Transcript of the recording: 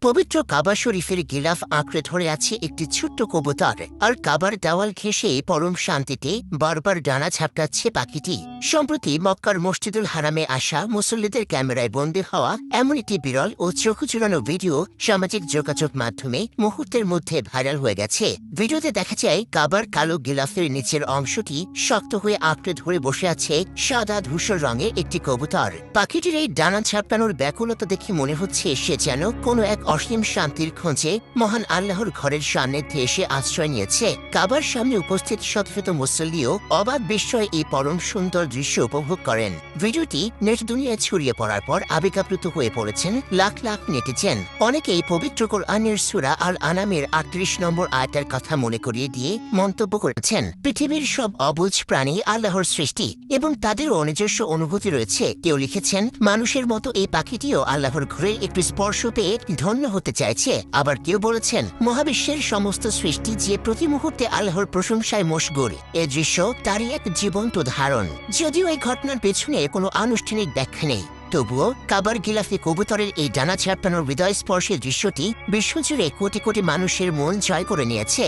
পবিত্র কাবা শরীফের গিলাফ আঁকড়ে ধরে আছে একটি ছোট্ট কবুতর, আর কাবার দেওয়াল ঘেঁষে পরম শান্তিতে বারবার ডানা ঝাপটাচ্ছে পাখিটি। সম্প্রতি মক্কার মসজিদুল হারামে আসা মুসল্লিদের ক্যামেরায় বন্দী হওয়া এমন একটি বিরল ও চোখে চুরানো ভিডিও সামাজিক যোগাযোগ মাধ্যমে মুহূর্তের মধ্যে ভাইরাল হয়ে গেছে। ভিডিওতে দেখা যায় কাবার কালো গিলাফের নিচের অংশটি শক্ত হয়ে আঁকড়ে ধরে বসে আছে সাদা ধূসর রঙের একটি কবুতর। পাখিটির এই ডানা ঝাপটানোর ব্যাকুলতা দেখে মনে হচ্ছে সে যেন কোনো এক অসীম শান্তির খোঁজে মহান আল্লাহর ঘরের সান্নিধ্যে এসে আশ্রয় নিয়েছে। কাবার সামনে উপস্থিত শত শত মুসল্লিও অবাক বিস্ময়ে এই পরম সুন্দর দৃশ্য উপভোগ করেন। ভিডিওটি নেট দুনিয়ায় ছড়িয়ে পড়ার পর আবেগাপ্লুত হয়ে পড়েছেন লাখ লাখ নেটিজেন। অনেকেই পবিত্র কোরআনের সূরা আল আনামের ৩৮ নম্বর আয়াতের কথা মনে করিয়ে দিয়ে মন্তব্য করেছেন, পৃথিবীর সব অবুঝ প্রাণী আল্লাহর সৃষ্টি এবং তাদেরও নিজস্ব অনুভূতি রয়েছে। কেউ লিখেছেন, মানুষের মতো এই পাখিটিও আল্লাহর ঘরে একটু স্পর্শ পেয়ে ধন্য হতে চাইছে। আবার কেউ বলেছেন, মহাবিশ্বের সমস্ত সৃষ্টি যে প্রতি মুহূর্তে আল্লাহর প্রশংসায় মশগুল। এ দৃশ্য তারই এক জীবন্ত ধারণ। যদিও এই ঘটনার পেছনে কোনো আনুষ্ঠানিক ব্যাখ্যা নেই, তবুও কাবার গিলাফে কবুতরের এই ডানা ঝাপটানোর হৃদয়স্পর্শের দৃশ্যটি বিশ্বজুড়ে কোটি কোটি মানুষের মন জয় করে নিয়েছে।